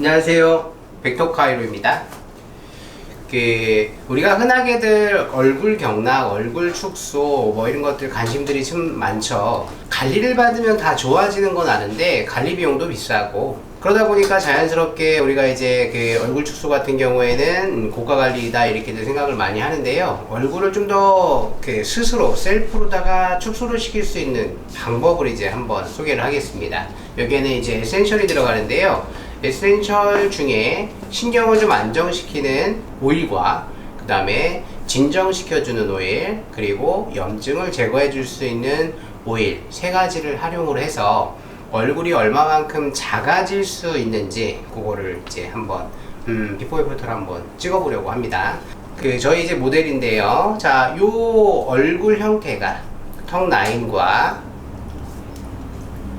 안녕하세요. 백토카이로입니다. 우리가 흔하게들 얼굴 경락, 얼굴 축소 뭐 이런 것들 관심들이 좀 많죠. 관리를 받으면 다 좋아지는 건 아는데 관리 비용도 비싸고, 그러다 보니까 자연스럽게 우리가 이제 얼굴 축소 같은 경우에는 고가 관리다 이렇게들 생각을 많이 하는데요. 얼굴을 좀 더 스스로 셀프로다가 축소를 시킬 수 있는 방법을 이제 한번 소개를 하겠습니다. 여기에는 이제 에센셜이 들어가는데요. 에센셜 중에 신경을 좀 안정시키는 오일과 그 다음에 진정시켜주는 오일, 그리고 염증을 제거해 줄 수 있는 오일 세 가지를 활용을 해서 얼굴이 얼마만큼 작아질 수 있는지 그거를 이제 한번 비포 애프터를 한번 찍어 보려고 합니다. 저희 이제 모델인데요. 자, 요 얼굴 형태가 턱 라인과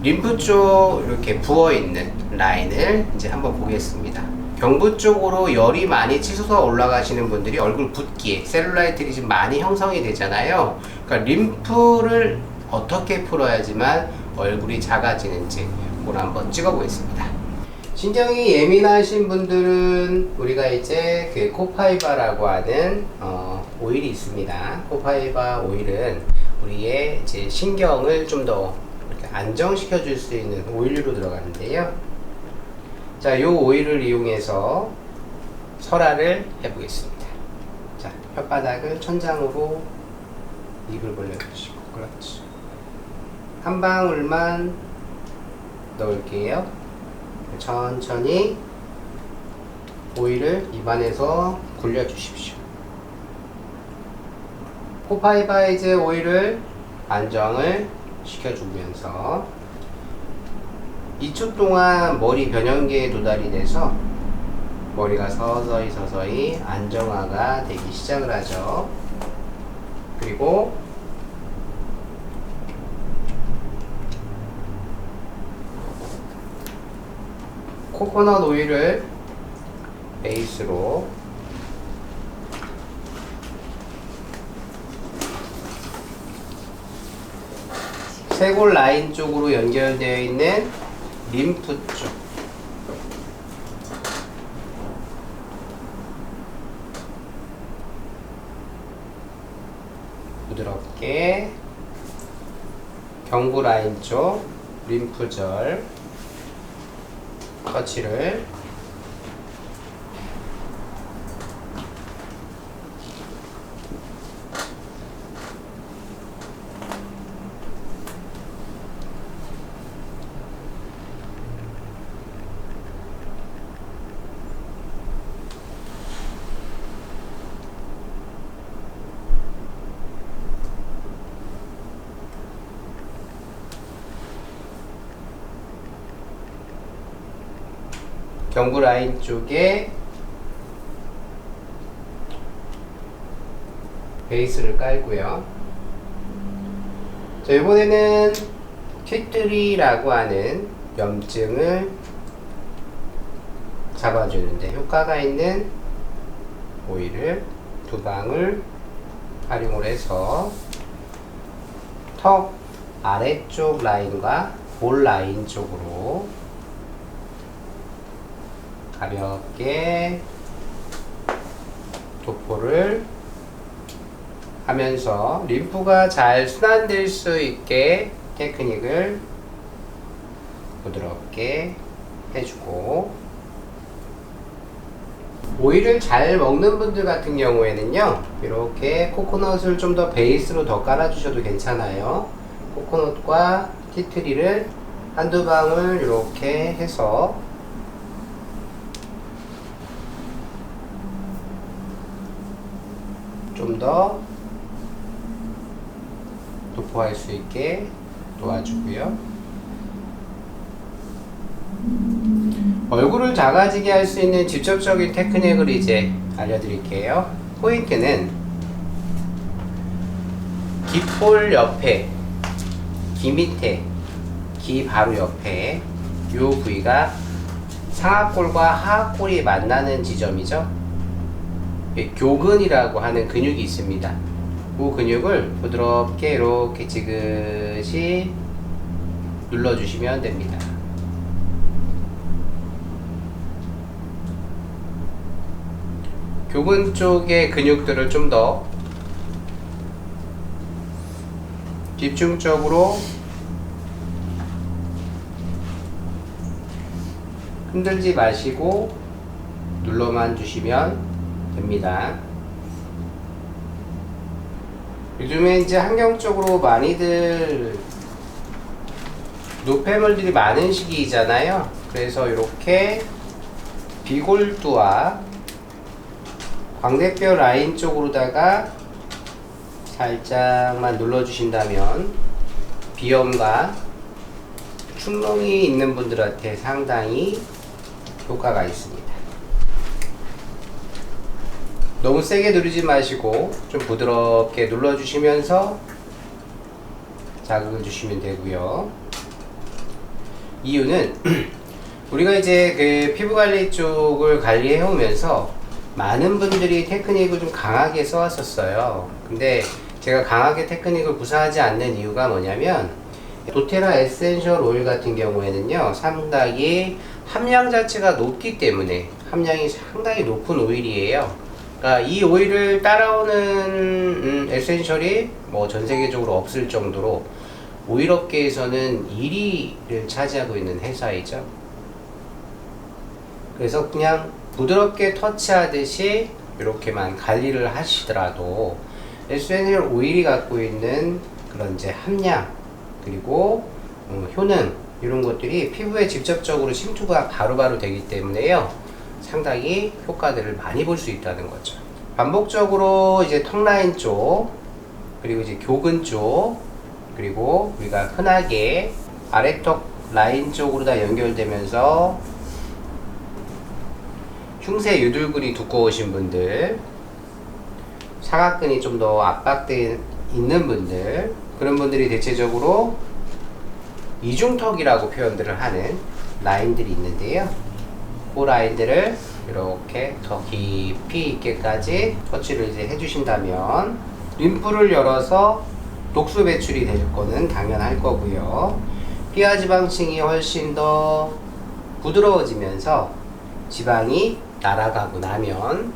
림프 쪽 이렇게 부어있는 라인을 이제 한번 보겠습니다. 경부 쪽으로 열이 많이 치솟아 올라가시는 분들이 얼굴 붓기, 셀룰라이트가 좀 많이 형성이 되잖아요. 그러니까 림프를 어떻게 풀어야지만 얼굴이 작아지는지 그걸 한번 찍어 보겠습니다. 신경이 예민하신 분들은 우리가 이제 코파이바라고 하는 오일이 있습니다. 코파이바 오일은 우리의 이제 신경을 좀 더 안정시켜 줄 수 있는 오일로 들어가는데요. 자, 요 오일을 이용해서 설화를 해보겠습니다. 자, 혓바닥을 천장으로 입을 벌려주시고, 그렇지. 한 방울만 넣을게요. 천천히 오일을 입안에서 굴려주십시오. 코파이바이즈 오일을 안정을 시켜주면서 2초 동안 머리 변형계에 도달이 돼서 머리가 서서히 안정화가 되기 시작을 하죠. 그리고 코코넛 오일을 베이스로 쇄골 라인 쪽으로 연결되어 있는 림프 쪽, 부드럽게 경부 라인 쪽 림프절 터치를 경부 라인 쪽에 베이스를 깔고요. 자, 이번에는 퀴트리라고 하는 염증을 잡아주는데 효과가 있는 오일을 2방울 활용을 해서 턱 아래쪽 라인과 볼 라인 쪽으로 가볍게 도포를 하면서 림프가 잘 순환될 수 있게 테크닉을 부드럽게 해주고, 오일을 잘 먹는 분들 같은 경우에는요, 이렇게 코코넛을 좀 더 베이스로 더 깔아주셔도 괜찮아요. 코코넛과 티트리를 한두 방울 이렇게 해서 좀 더 도포할 수 있게 도와주고요. 얼굴을 작아지게 할 수 있는 직접적인 테크닉을 이제 알려드릴게요. 포인트는 귀볼 옆에, 귀 밑에, 귀 바로 옆에 이 부위가 상악골과 하악골이 만나는 지점이죠. 교근이라고 하는 근육이 있습니다. 그 근육을 부드럽게 이렇게 지그시 눌러주시면 됩니다. 교근 쪽의 근육들을 좀 더 집중적으로 흔들지 마시고 눌러만 주시면 됩니다. 요즘에 이제 환경적으로 많이들 노폐물들이 많은 시기이잖아요. 그래서 이렇게 비골두와 광대뼈 라인 쪽으로다가 살짝만 눌러주신다면 비염과 충농이 있는 분들한테 상당히 효과가 있습니다. 너무 세게 누르지 마시고 좀 부드럽게 눌러주시면서 자극을 주시면 되고요. 이유는 우리가 이제 그 피부관리 쪽을 관리해 오면서 많은 분들이 테크닉을 좀 강하게 써왔었어요. 근데 제가 강하게 테크닉을 구사하지 않는 이유가 뭐냐면 도테라 에센셜 오일 같은 경우에는요, 상당히 함량 자체가 높기 때문에, 함량이 상당히 높은 오일이에요. 그러니까 이 오일을 따라오는 에센셜이 뭐 전 세계적으로 없을 정도로 오일 업계에서는 1위를 차지하고 있는 회사이죠. 그래서 그냥 부드럽게 터치하듯이 이렇게만 관리를 하시더라도 에센셜 오일이 갖고 있는 그런 이제 함량 그리고 효능 이런 것들이 피부에 직접적으로 침투가 바로바로 되기 때문에요, 상당히 효과들을 많이 볼 수 있다는 거죠. 반복적으로 이제 턱 라인 쪽 그리고 이제 교근 쪽 그리고 우리가 흔하게 아래턱 라인 쪽으로 다 연결되면서 흉쇄 유둘근이 두꺼우신 분들, 사각근이 좀 더 압박되어 있는 분들, 그런 분들이 대체적으로 이중턱이라고 표현들을 하는 라인들이 있는데요. 그 라인들을 이렇게 더 깊이 있게까지 터치를 이제 해주신다면 림프를 열어서 독소 배출이 될 거는 당연할 거고요. 피하 지방층이 훨씬 더 부드러워지면서 지방이 날아가고 나면,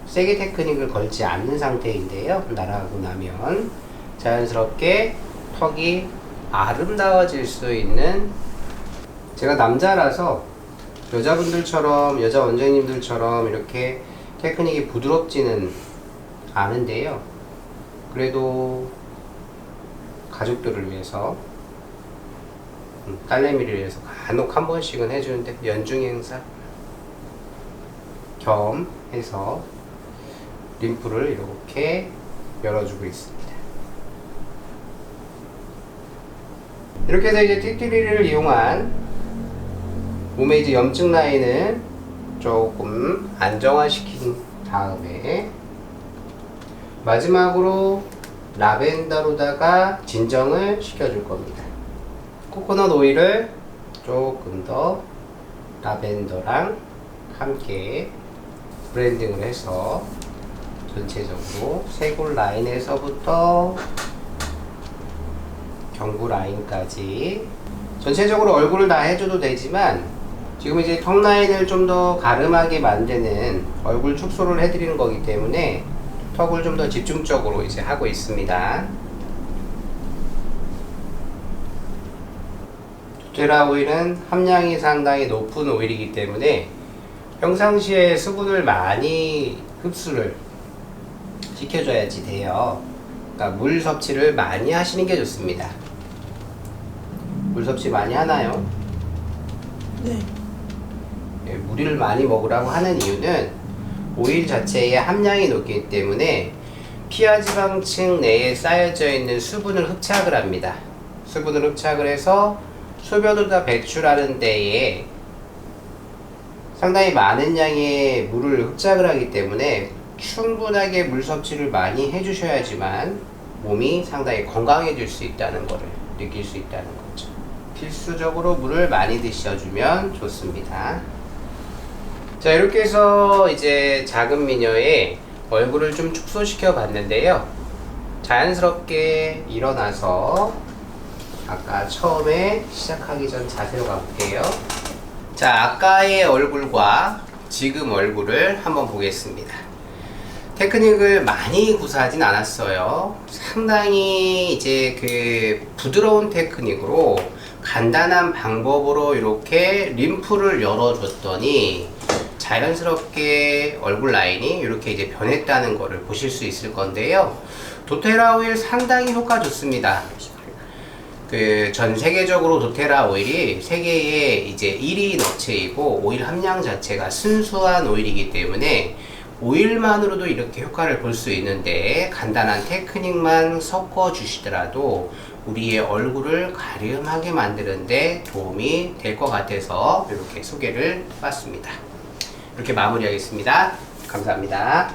세게 테크닉을 걸지 않는 상태인데요, 날아가고 나면 자연스럽게 턱이 아름다워질 수 있는, 제가 남자라서 여자분들처럼, 여자 원장님들처럼 이렇게 테크닉이 부드럽지는 않은데요, 그래도 가족들을 위해서, 딸내미를 위해서 간혹 한 번씩은 해주는데, 연중 행사 겸 해서 림프를 이렇게 열어주고 있습니다. 이렇게 해서 이제 띠띠리를 이용한 몸의 이제 염증 라인을 조금 안정화시킨 다음에 마지막으로 라벤더로다가 진정을 시켜줄 겁니다. 코코넛 오일을 조금 더 라벤더랑 함께 브랜딩을 해서 전체적으로 쇄골 라인에서부터 경부 라인까지 전체적으로 얼굴을 다 해줘도 되지만, 지금 이제 턱 라인을 좀 더 가름하게 만드는 얼굴 축소를 해드리는 거기 때문에 턱을 좀 더 집중적으로 이제 하고 있습니다. 도테라 오일은 함량이 상당히 높은 오일이기 때문에 평상시에 수분을 많이 흡수를 시켜줘야지 돼요. 그러니까 물 섭취를 많이 하시는 게 좋습니다. 물 섭취 많이 하나요? 네. 물을 많이 먹으라고 하는 이유는 오일 자체의 함량이 높기 때문에 피하 지방층 내에 쌓여져 있는 수분을 흡착을 합니다. 수분을 흡착을 해서 소변으로 다 배출하는 데에 상당히 많은 양의 물을 흡착을 하기 때문에 충분하게 물 섭취를 많이 해주셔야지만 몸이 상당히 건강해질 수 있다는 것을 느낄 수 있다는 거죠. 필수적으로 물을 많이 드셔주면 좋습니다. 자, 이렇게 해서 이제 작은 미녀의 얼굴을 좀 축소시켜 봤는데요, 자연스럽게 일어나서 아까 처음에 시작하기 전 자세로 가볼게요. 자, 아까의 얼굴과 지금 얼굴을 한번 보겠습니다. 테크닉을 많이 구사하진 않았어요. 상당히 이제 그 부드러운 테크닉으로 간단한 방법으로 이렇게 림프를 열어줬더니 자연스럽게 얼굴 라인이 이렇게 이제 변했다는 것을 보실 수 있을 건데요. 도테라 오일 상당히 효과 좋습니다. 그 전 세계적으로 도테라 오일이 세계에 이제 1위인 업체이고 오일 함량 자체가 순수한 오일이기 때문에 오일만으로도 이렇게 효과를 볼 수 있는데 간단한 테크닉만 섞어 주시더라도 우리의 얼굴을 가름하게 만드는데 도움이 될 것 같아서 이렇게 소개를 해봤습니다. 이렇게 마무리하겠습니다. 감사합니다.